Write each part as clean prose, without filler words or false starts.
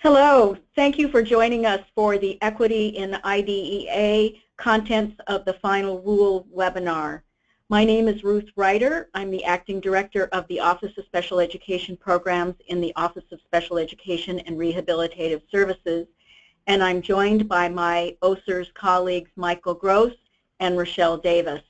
Hello, thank you for joining us for the Equity in IDEA Contents of the Final Rule webinar. My name is Ruth Ryder. I'm the Acting Director of the Office of Special Education Programs in the Office of Special Education and Rehabilitative Services, and I'm joined by my OSERS colleagues Michael Gross and Richelle Davis.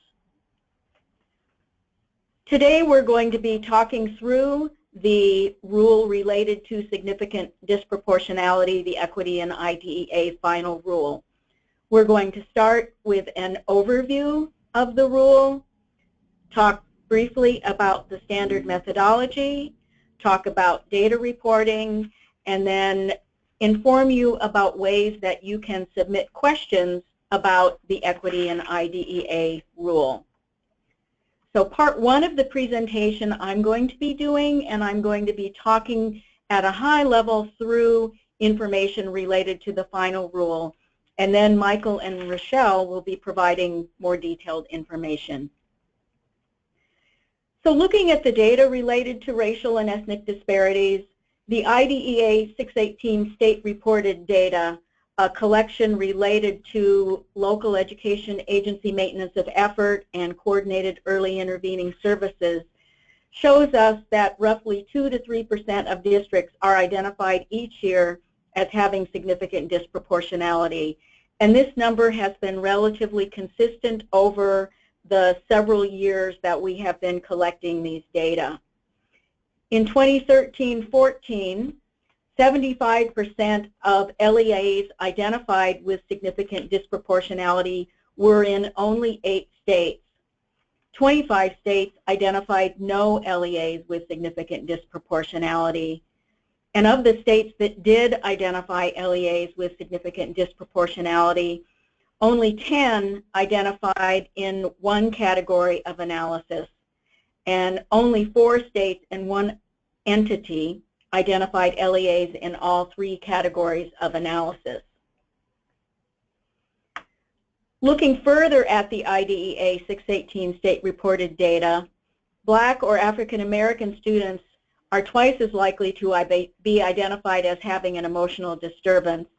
Today we're going to be talking through the rule related to significant disproportionality, the Equity in IDEA final rule. We're going to start with an overview of the rule, talk briefly about the standard methodology, talk about data reporting, and then inform you about ways that you can submit questions about the Equity in IDEA rule. So part one of the presentation I'm going to be doing, and I'm going to be talking at a high level through information related to the final rule. And then Michael and Richelle will be providing more detailed information. So looking at the data related to racial and ethnic disparities, the IDEA 618 state reported data, a collection related to local education agency maintenance of effort and coordinated early intervening services, shows us that roughly 2 to 3% of districts are identified each year as having significant disproportionality. And this number has been relatively consistent over the several years that we have been collecting these data. In 2013-14, 75% of LEAs identified with significant disproportionality were in only 8 states. 25 states identified no LEAs with significant disproportionality. And of the states that did identify LEAs with significant disproportionality, only 10 identified in one category of analysis, and only 4 states and 1 entity identified LEAs in all 3 categories of analysis. Looking further at the IDEA 618 state reported data, Black or African American students are twice as likely to be identified as having an emotional disturbance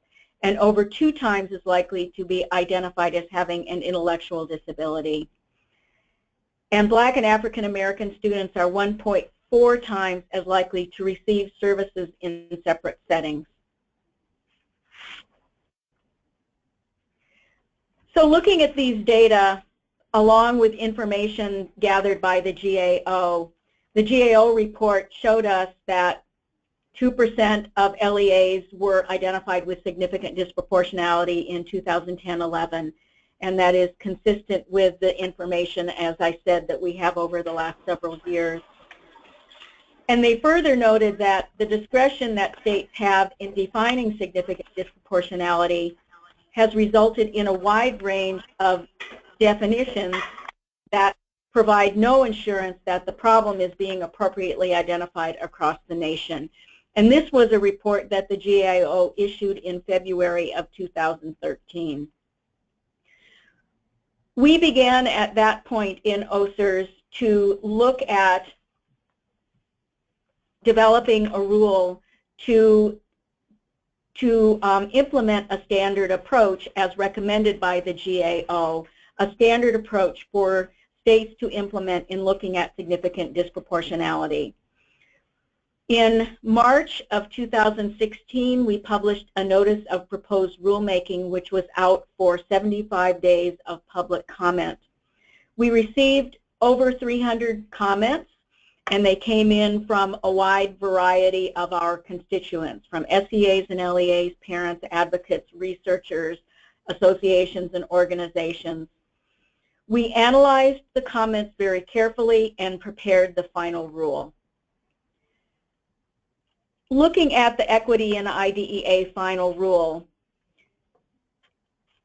and over 2 times as likely to be identified as having an intellectual disability. And Black and African American students are 1.4 times as likely to receive services in separate settings. So looking at these data, along with information gathered by the GAO report showed us that 2% of LEAs were identified with significant disproportionality in 2010-11, and that is consistent with the information, as I said, that we have over the last several years. And they further noted that the discretion that states have in defining significant disproportionality has resulted in a wide range of definitions that provide no assurance that the problem is being appropriately identified across the nation. And this was a report that the GAO issued in February of 2013. We began at that point in OSERS to look at developing a rule to implement a standard approach as recommended by the GAO, a standard approach for states to implement in looking at significant disproportionality. In March of 2016, we published a notice of proposed rulemaking, which was out for 75 days of public comment. We received over 300 comments, and they came in from a wide variety of our constituents, from SEAs and LEAs, parents, advocates, researchers, associations, and organizations. We analyzed the comments very carefully and prepared the final rule. Looking at the Equity in IDEA final rule,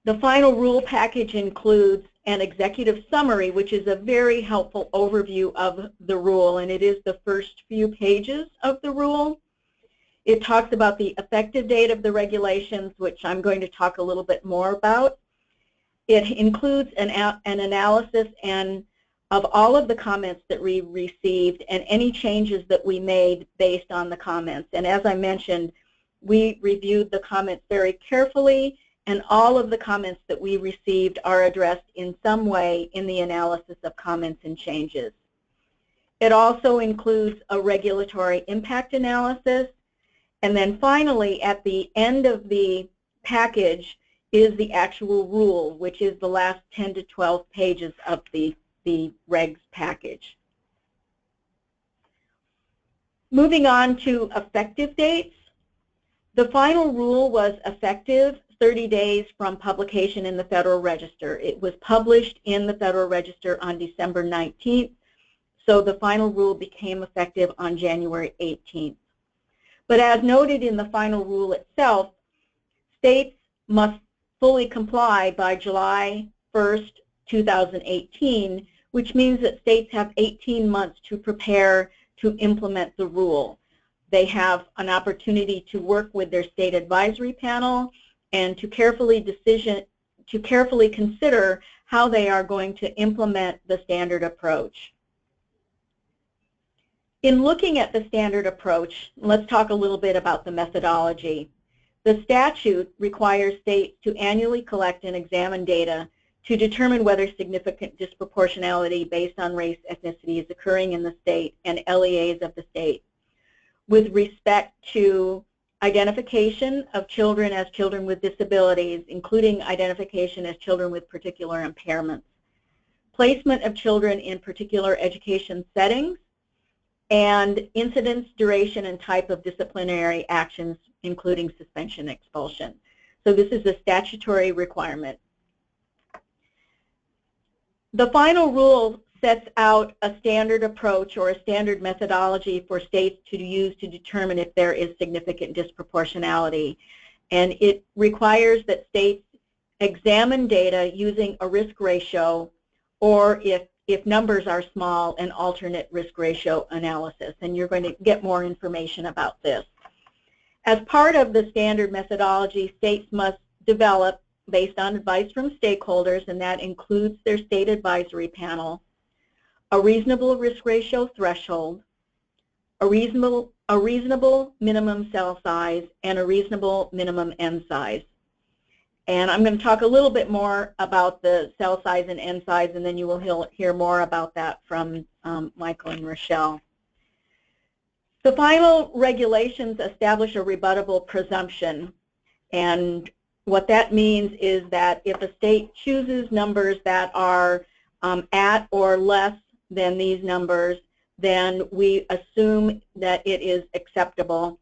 the final rule package includes an executive summary, which is a very helpful overview of the rule, and it is the first few pages of the rule. It talks about the effective date of the regulations, which I'm going to talk a little bit more about. It includes an analysis of all of the comments that we received and any changes that we made based on the comments. And as I mentioned, We reviewed the comments very carefully, and all of the comments that we received are addressed in some way in the analysis of comments and changes. It also includes a regulatory impact analysis, and then finally at the end of the package is the actual rule, which is the last 10 to 12 pages of the regs package. Moving on to effective dates. The final rule was effective 30 days from publication in the Federal Register. It was published in the Federal Register on December 19th, so the final rule became effective on January 18th. But as noted in the final rule itself, states must fully comply by July 1st, 2018, which means that states have 18 months to prepare to implement the rule. They have an opportunity to work with their state advisory panel and to carefully consider how they are going to implement the standard approach. In looking at the standard approach, let's talk a little bit about the methodology. The statute requires states to annually collect and examine data to determine whether significant disproportionality based on race, ethnicity is occurring in the state and LEAs of the state with respect to identification of children as children with disabilities, including identification as children with particular impairments, placement of children in particular education settings, and incidence, duration, and type of disciplinary actions, including suspension and expulsion. So this is a statutory requirement. The final rule sets out a standard approach or a standard methodology for states to use to determine if there is significant disproportionality. And it requires that states examine data using a risk ratio, or if numbers are small, an alternate risk ratio analysis. And you're going to get more information about this. As part of the standard methodology, states must develop, based on advice from stakeholders, and that includes their state advisory panel, a reasonable risk ratio threshold, a reasonable minimum cell size, and a reasonable minimum N size. And I'm going to talk a little bit more about the cell size and N size, and then you will hear more about that from Michael and Richelle. The final regulations establish a rebuttable presumption, and what that means is that if a state chooses numbers that are at or less than these numbers, then we assume that it is acceptable.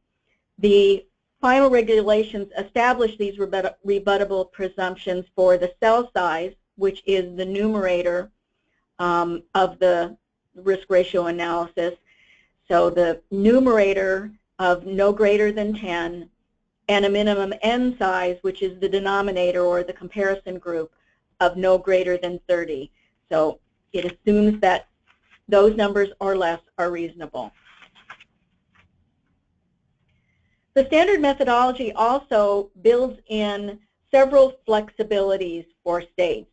The final regulations establish these rebuttable presumptions for the cell size, which is the numerator of the risk ratio analysis. So the numerator of no greater than 10, and a minimum N size, which is the denominator or the comparison group of no greater than 30. So it assumes that those numbers or less are reasonable. The standard methodology also builds in several flexibilities for states.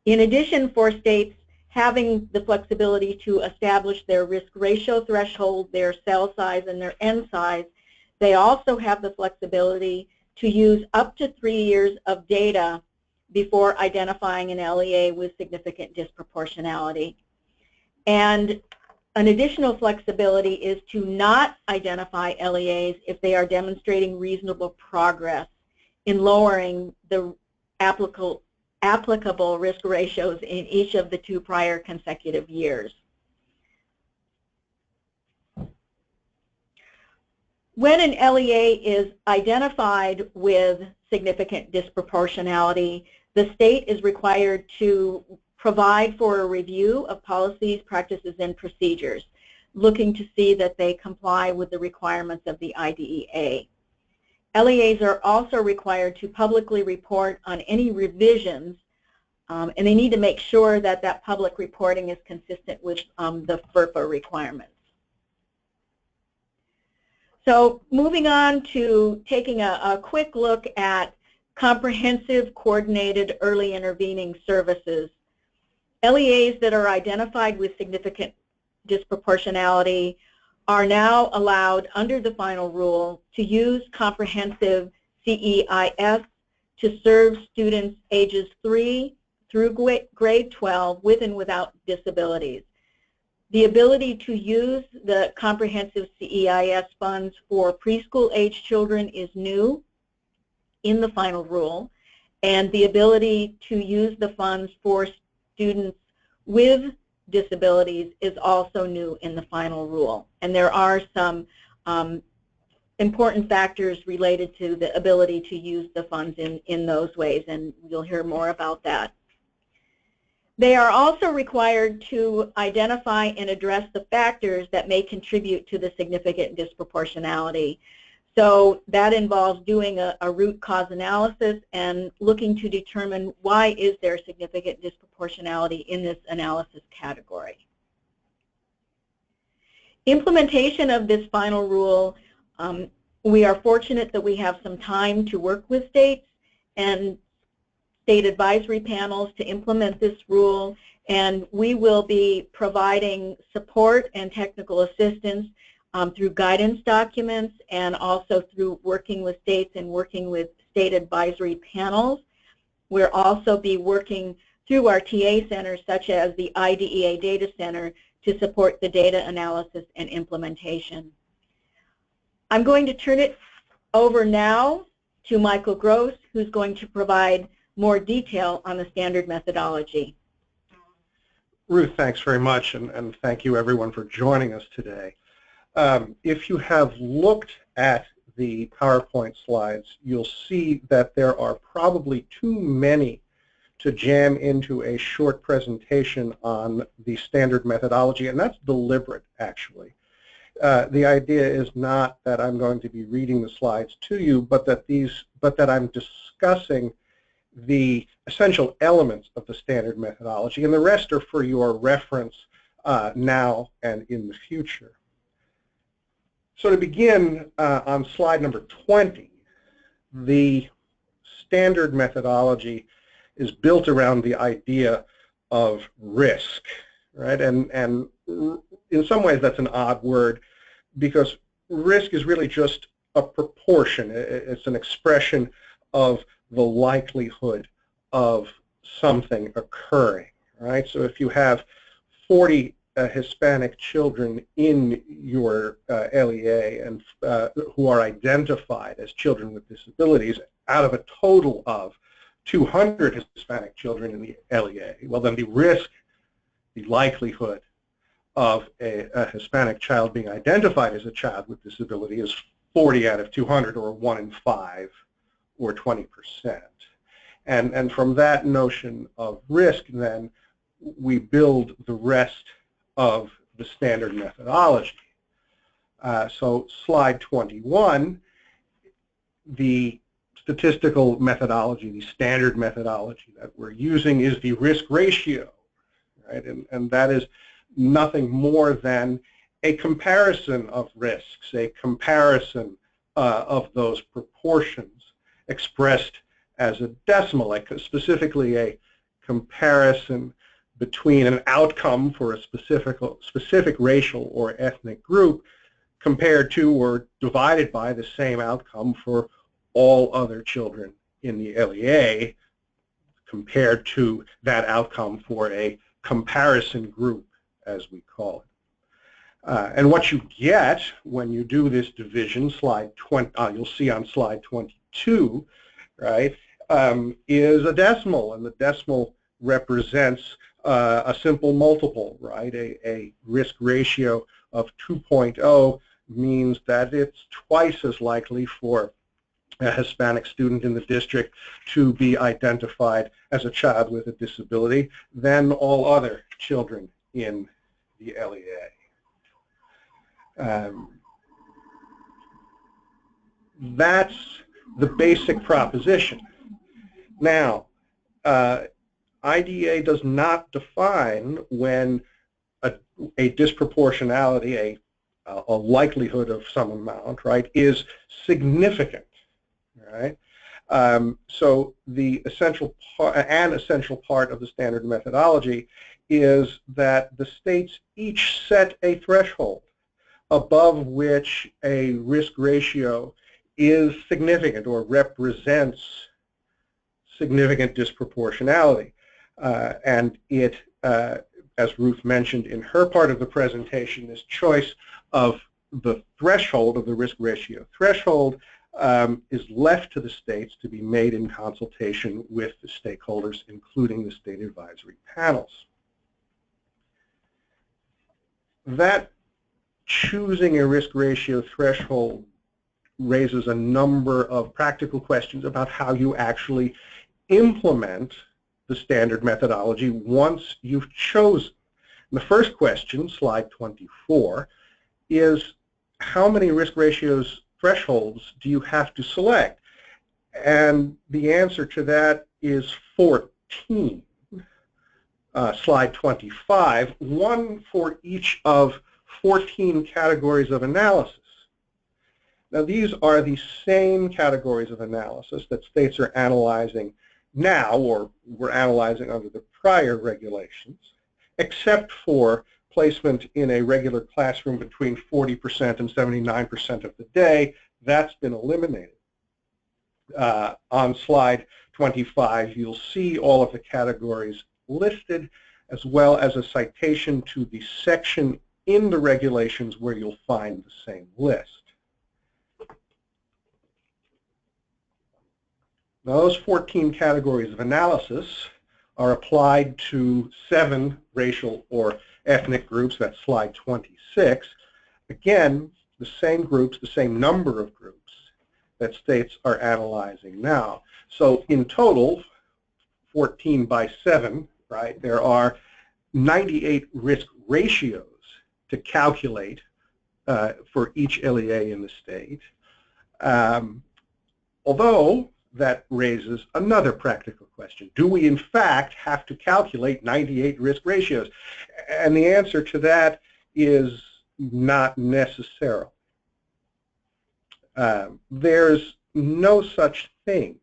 In addition, for states having the flexibility to establish their risk ratio threshold, their cell size, and their N size, they also have the flexibility to use up to 3 years of data before identifying an LEA with significant disproportionality. And an additional flexibility is to not identify LEAs if they are demonstrating reasonable progress in lowering the applicable risk ratios in each of the 2 prior consecutive years. When an LEA is identified with significant disproportionality, the state is required to provide for a review of policies, practices, and procedures, looking to see that they comply with the requirements of the IDEA. LEAs are also required to publicly report on any revisions, and they need to make sure that that public reporting is consistent with the FERPA requirements. So moving on to taking a quick look at comprehensive coordinated early intervening services. LEAs that are identified with significant disproportionality are now allowed under the final rule to use comprehensive CEIS to serve students ages 3 through grade 12 with and without disabilities. The ability to use the comprehensive CEIS funds for preschool age children is new in the final rule, and the ability to use the funds for students with disabilities is also new in the final rule. And there are some important factors related to the ability to use the funds in those ways, and you'll hear more about that. They are also required to identify and address the factors that may contribute to the significant disproportionality. So that involves doing a root cause analysis and looking to determine why is there significant disproportionality in this analysis category. Implementation of this final rule, we are fortunate that we have some time to work with states and state advisory panels to implement this rule, and we will be providing support and technical assistance through guidance documents and also through working with states and working with state advisory panels. We'll also be working through our TA centers such as the IDEA Data Center to support the data analysis and implementation. I'm going to turn it over now to Michael Gross, who's going to provide more detail on the standard methodology. Ruth, thanks very much, and thank you everyone for joining us today. If you have looked at the PowerPoint slides, you'll see that there are probably too many to jam into a short presentation on the standard methodology, and that's deliberate, actually. The idea is not that I'm going to be reading the slides to you, but that I'm discussing the essential elements of the standard methodology, and the rest are for your reference now and in the future. So to begin, on slide number 20, the standard methodology is built around the idea of risk, right? And in some ways that's an odd word, because risk is really just a proportion. It's an expression of the likelihood of something occurring, right? So if you have 40 Hispanic children in your LEA and who are identified as children with disabilities out of a total of 200 Hispanic children in the LEA, well then the likelihood of a Hispanic child being identified as a child with disability is 40 out of 200, or 1 in 5, or 20%. And from that notion of risk, then, we build the rest of the standard methodology. So slide 21, the statistical methodology, the standard methodology that we're using is the risk ratio, right? And that is nothing more than a comparison of risks, a comparison of those proportions expressed as a decimal, like specifically a comparison between an outcome for a specific racial or ethnic group compared to or divided by the same outcome for all other children in the LEA compared to that outcome for a comparison group, as we call it. And what you get when you do this division, slide 20, you'll see on slide 22, right, is a decimal, and the decimal represents a simple multiple, right? A risk ratio of 2.0 means that it's twice as likely for a Hispanic student in the district to be identified as a child with a disability than all other children in the LEA. That's the basic proposition. Now, IDEA does not define when a disproportionality, a likelihood of some amount, right, is significant, right? So the essential part of the standard methodology is that the states each set a threshold above which a risk ratio is significant or represents significant disproportionality. And it, as Ruth mentioned in her part of the presentation, this choice of the threshold of the risk ratio threshold is left to the states to be made in consultation with the stakeholders, including the state advisory panels. That choosing a risk ratio threshold raises a number of practical questions about how you actually implement the standard methodology once you've chosen. The first question, slide 24, is how many risk ratios thresholds do you have to select? And the answer to that is 14. Slide 25, one for each of 14 categories of analysis. Now these are the same categories of analysis that states are analyzing now, or were analyzing under the prior regulations, except for placement in a regular classroom between 40% and 79% of the day. That's been eliminated. On slide 25, you'll see all of the categories listed, as well as a citation to the section in the regulations where you'll find the same list. Now, those 14 categories of analysis are applied to 7 racial or ethnic groups. That's slide 26. Again, the same groups, the same number of groups that states are analyzing now. So in total, 14 by 7, right, there are 98 risk ratios to calculate for each LEA in the state. Although that raises another practical question. Do we in fact have to calculate 98 risk ratios? And the answer to that is not necessarily. There's no such thing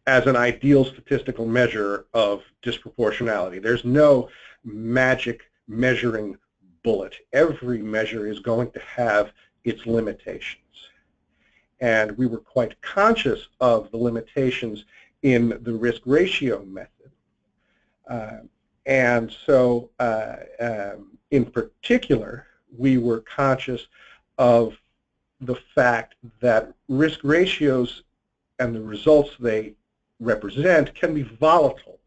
as an ideal statistical measure of disproportionality. There's no magic measuring bullet. Every measure is going to have its limitations. And we were quite conscious of the limitations in the risk ratio method. And so in particular, we were conscious of the fact that risk ratios and the results they represent can be volatile,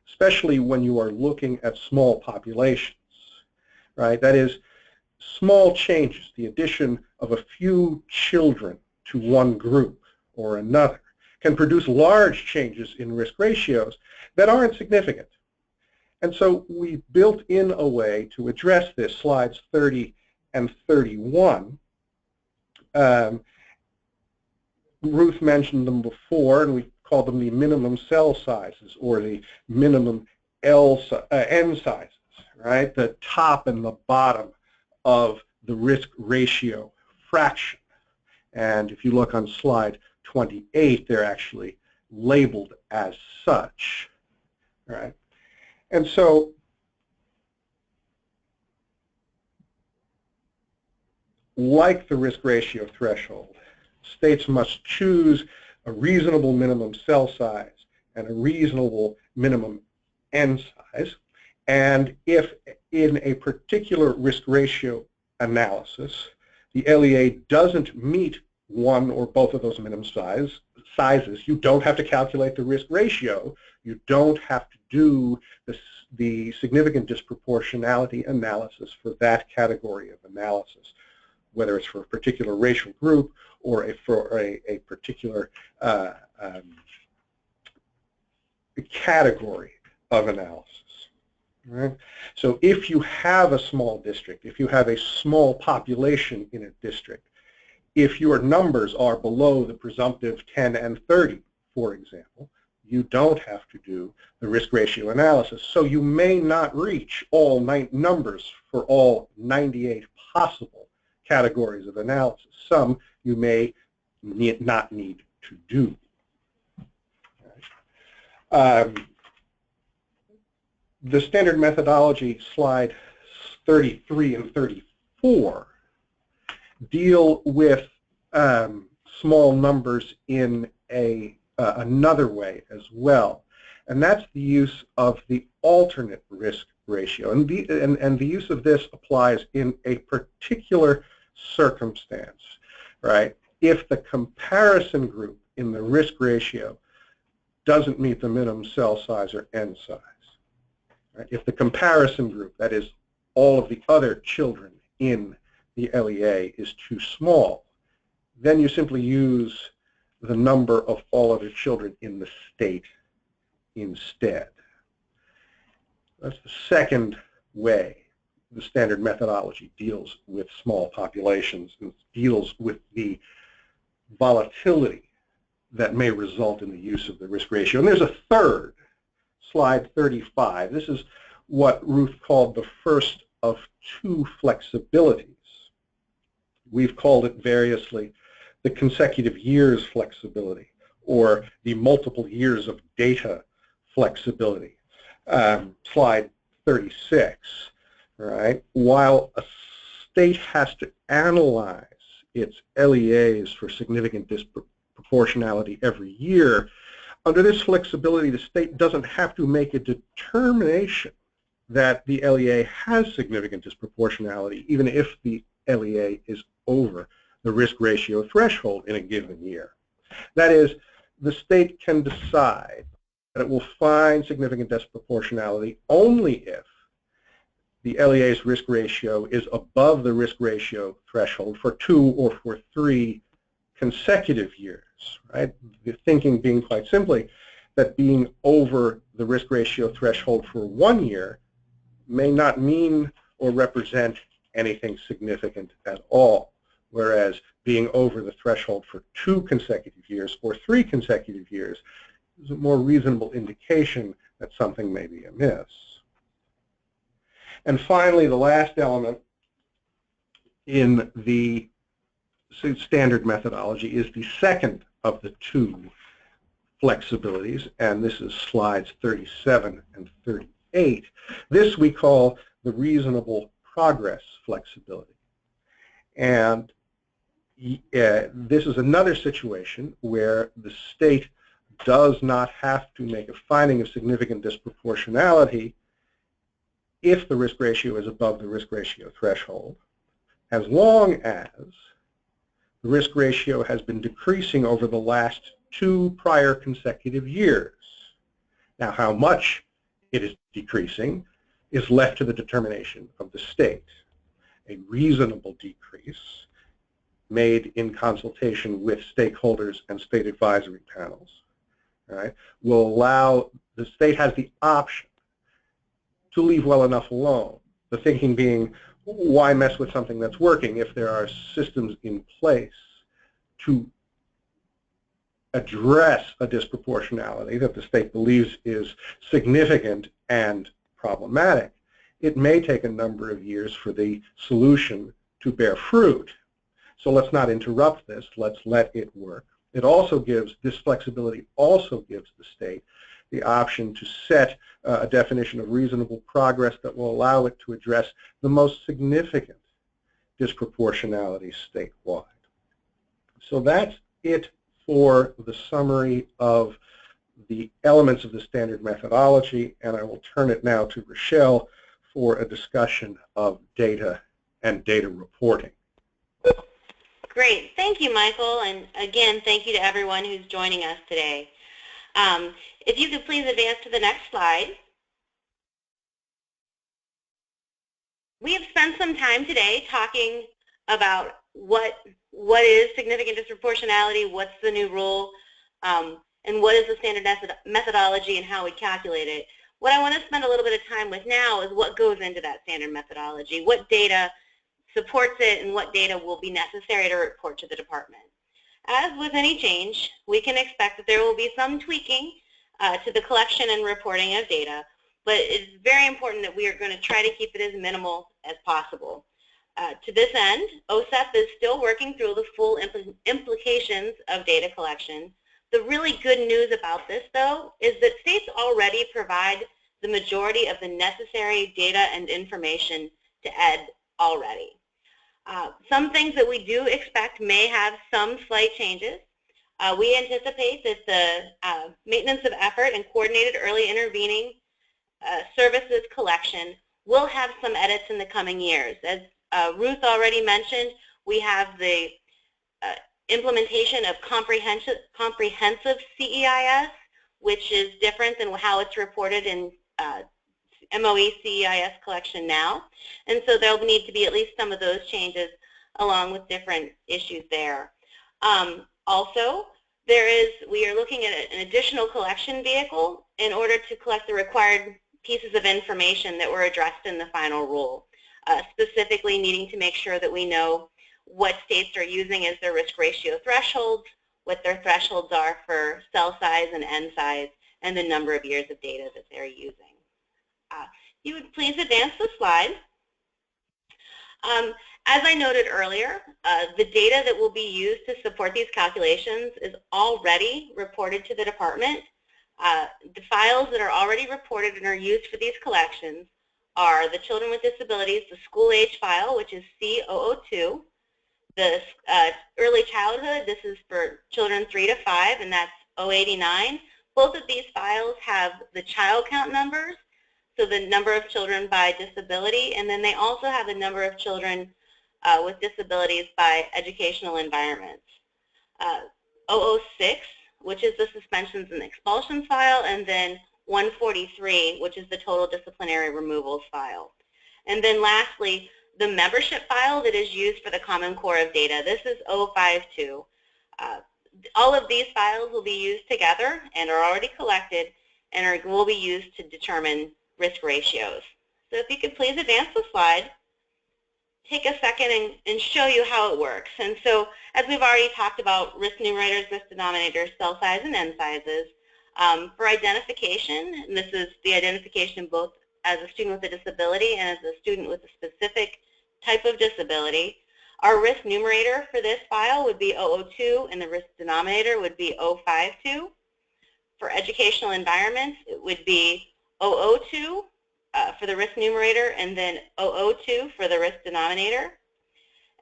especially when you are looking at small populations, right? That is, small changes, the addition of a few children to one group or another, can produce large changes in risk ratios that aren't significant. And so we built in a way to address this, slides 30 and 31. Ruth mentioned them before, and we called them the minimum cell sizes or the minimum N sizes, right? The top and the bottom of the risk ratio fraction. And if you look on slide 28, they're actually labeled as such, right? And so like the risk ratio threshold, states must choose a reasonable minimum cell size and a reasonable minimum N size. And if in a particular risk ratio analysis, the LEA doesn't meet one or both of those minimum sizes, you don't have to calculate the risk ratio. You don't have to do the significant disproportionality analysis for that category of analysis, whether it's for a particular racial group or for a particular category of analysis. Right? So if you have a small district, if you have a small population in a district, if your numbers are below the presumptive 10 and 30, for example, you don't have to do the risk ratio analysis. So you may not reach all numbers for all 98 possible categories of analysis. Some you may not need to do. The standard methodology, slide 33 and 34, deal with small numbers in another way as well, and that's the use of the alternate risk ratio. And the use of this applies in a particular circumstance, right? If the comparison group in the risk ratio doesn't meet the minimum cell size or n size, right? If the comparison group, that is all of the other children in the LEA, is too small, then you simply use the number of all other children in the state instead. That's the second way the standard methodology deals with small populations, and deals with the volatility that may result in the use of the risk ratio. And there's a third, slide 35. This is what Ruth called the first of two flexibilities. We've called it variously the consecutive years flexibility, or the multiple years of data flexibility. Slide 36, right? While a state has to analyze its LEAs for significant disproportionality every year, under this flexibility, the state doesn't have to make a determination that the LEA has significant disproportionality, even if the LEA is over the risk ratio threshold in a given year. That is, the state can decide that it will find significant disproportionality only if the LEA's risk ratio is above the risk ratio threshold for 2 or for 3 consecutive years, right? The thinking being quite simply that being over the risk ratio threshold for 1 year may not mean or represent anything significant at all, whereas being over the threshold for 2 consecutive years or 3 consecutive years is a more reasonable indication that something may be amiss. And finally, the last element in the standard methodology is the second of the two flexibilities, and this is slides 37 and 38. This we call the reasonable progress flexibility. And this is another situation where the state does not have to make a finding of significant disproportionality if the risk ratio is above the risk ratio threshold, as long as the risk ratio has been decreasing over the last 2 prior consecutive years. Now, how much it is decreasing is left to the determination of the state. A reasonable decrease made in consultation with stakeholders and state advisory panels, right, will allow the state has the option to leave well enough alone. The thinking being, why mess with something that's working if there are systems in place to address a disproportionality that the state believes is significant and problematic. It may take a number of years for the solution to bear fruit. So let's not interrupt this. Let's let it work. It also gives, this flexibility also gives the state the option to set a definition of reasonable progress that will allow it to address the most significant disproportionality statewide. So that's it for the summary of the elements of the standard methodology, and I will turn it now to Richelle for a discussion of data and data reporting. Great. Thank you, Michael. And again, thank you to everyone who's joining us today. If you could please advance to the next slide. We have spent some time today talking about what is significant disproportionality, what's the new rule, and what is the standard methodology and how we calculate it. What I want to spend a little bit of time with now is what goes into that standard methodology, what data supports it, and what data will be necessary to report to the department. As with any change, we can expect that there will be some tweaking to the collection and reporting of data, but it's very important that we are going to try to keep it as minimal as possible. To this end, OSEP is still working through the full implications of data collection. The really good news about this, though, is that states already provide the majority of the necessary data and information to ED already. Some things that we do expect may have some slight changes. We anticipate that the maintenance of effort and coordinated early intervening services collection will have some edits in the coming years. As Ruth already mentioned, we have the implementation of comprehensive CEIS, which is different than how it's reported in MOE CEIS collection now. And so there'll need to be at least some of those changes along with different issues there. Also, we are looking at an additional collection vehicle in order to collect the required pieces of information that were addressed in the final rule, specifically needing to make sure that we know what states are using as their risk ratio thresholds, what their thresholds are for cell size and N size, and the number of years of data that they're using. If you would please advance the slide. As I noted earlier, the data that will be used to support these calculations is already reported to the department. The files that are already reported and are used for these collections are the Children with Disabilities, the school age file, which is C002, the early childhood, this is for children 3 to 5, and that's 089. Both of these files have the child count numbers, so the number of children by disability, and then they also have the number of children with disabilities by educational environments. 006, which is the suspensions and expulsions file, and then 143, which is the total disciplinary removals file. And then lastly, the membership file that is used for the Common Core of data. This is 052. All of these files will be used together and are already collected and will be used to determine risk ratios. So if you could please advance the slide, take a second and show you how it works. And so as we've already talked about risk numerators, risk denominators, cell size, and N sizes, for identification, and this is the identification both as a student with a disability and as a student with a specific type of disability, our risk numerator for this file would be 002 and the risk denominator would be 052. For educational environments, it would be 002 for the risk numerator and then 002 for the risk denominator.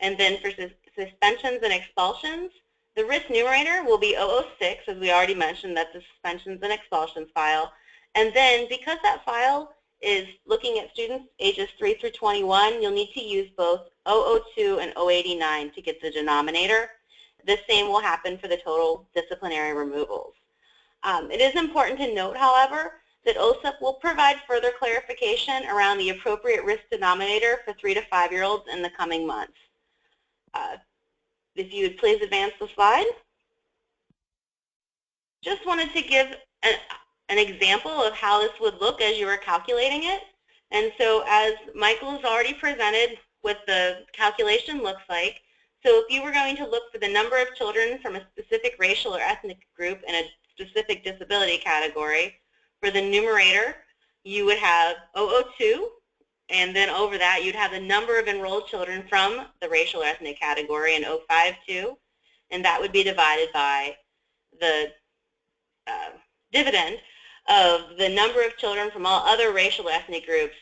And then for suspensions and expulsions, the risk numerator will be 006, as we already mentioned, that's the suspensions and expulsions file. And then because that file is looking at students ages 3 through 21, you'll need to use both 002 and 089 to get the denominator. The same will happen for the total disciplinary removals. It is important to note, however, that OSEP will provide further clarification around the appropriate risk denominator for 3 to 5-year-olds in the coming months. If you would please advance the slide. Just wanted to give an example of how this would look as you were calculating it. And so as Michael has already presented what the calculation looks like, so if you were going to look for the number of children from a specific racial or ethnic group in a specific disability category, for the numerator, you would have 002, and then over that you'd have the number of enrolled children from the racial or ethnic category in 052, and that would be divided by the dividend of the number of children from all other racial or ethnic groups,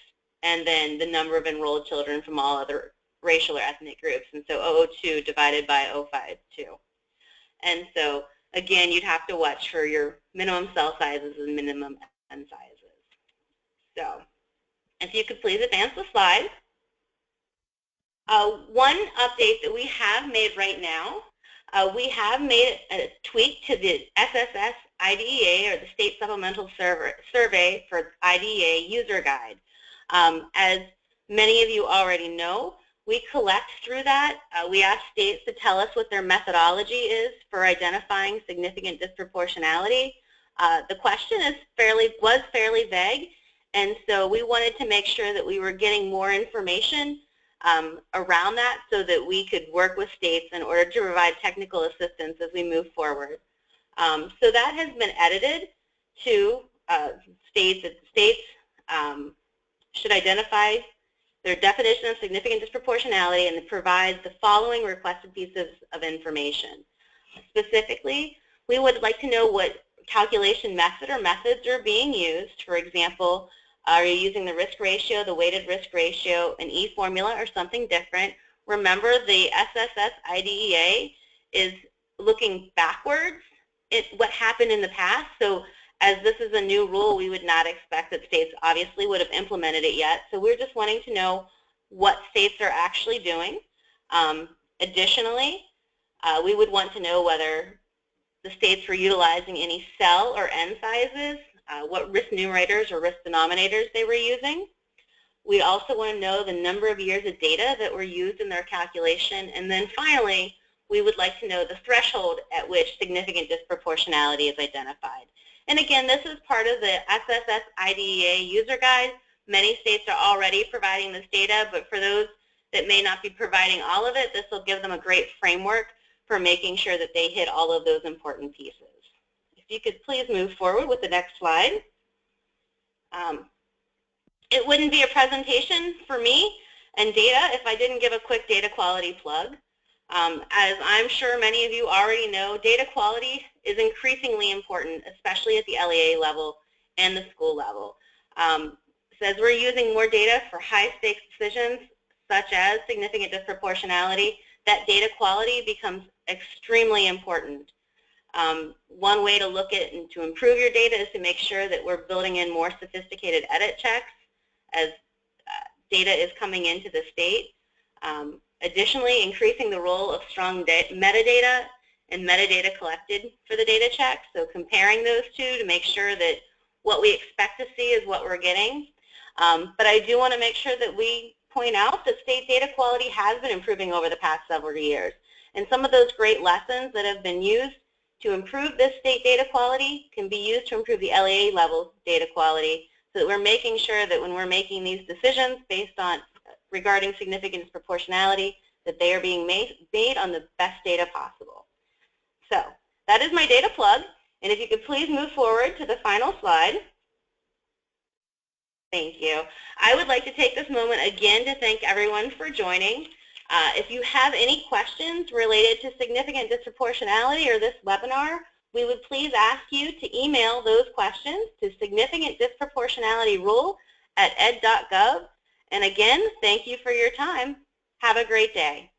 and then the number of enrolled children from all other racial or ethnic groups. And so 002 divided by 052. And so again, you'd have to watch for your minimum cell sizes and minimum N sizes. So if you could please advance the slide. One update that we have made right now, we have made a tweak to the SSS IDEA, or the State Supplemental Survey for IDEA User Guide. As many of you already know, we collect through that. We ask states to tell us what their methodology is for identifying significant disproportionality. The question was fairly vague, and so we wanted to make sure that we were getting more information around that so that we could work with states in order to provide technical assistance as we move forward. So that has been edited to states that states should identify their definition of significant disproportionality and provide the following requested pieces of information. Specifically, we would like to know what calculation method or methods are being used. For example, are you using the risk ratio, the weighted risk ratio, an E formula, or something different? remember the SSS IDEA is looking backwards at what happened in the past. So as this is a new rule, we would not expect that states obviously would have implemented it yet. So we're just wanting to know what states are actually doing. Additionally, we would want to know whether the states were utilizing any cell or N sizes, what risk numerators or risk denominators they were using. We also want to know the number of years of data that were used in their calculation. And then finally, we would like to know the threshold at which significant disproportionality is identified. And again, this is part of the SSS IDEA user guide. Many states are already providing this data, but for those that may not be providing all of it, this will give them a great framework for making sure that they hit all of those important pieces. If you could please move forward with the next slide. It wouldn't be a presentation for me and data if I didn't give a quick data quality plug. As I'm sure many of you already know, data quality is increasingly important, especially at the LEA level and the school level. So as we're using more data for high-stakes decisions, such as significant disproportionality, that data quality becomes extremely important. One way to look at and to improve your data is to make sure that we're building in more sophisticated edit checks as data is coming into the state. Additionally, increasing the role of strong metadata and metadata collected for the data check. So comparing those two to make sure that what we expect to see is what we're getting. But I do want to make sure that we point out that state data quality has been improving over the past several years. And some of those great lessons that have been used to improve this state data quality can be used to improve the LEA level data quality, so that we're making sure that when we're making these decisions based on regarding significant disproportionality, that they are being made on the best data possible. So that is my data plug, and if you could please move forward to the final slide. Thank you. I would like to take this moment again to thank everyone for joining. If you have any questions related to significant disproportionality or this webinar, we would please ask you to email those questions to significantdisproportionalityrule@ed.gov. And again, thank you for your time. Have a great day.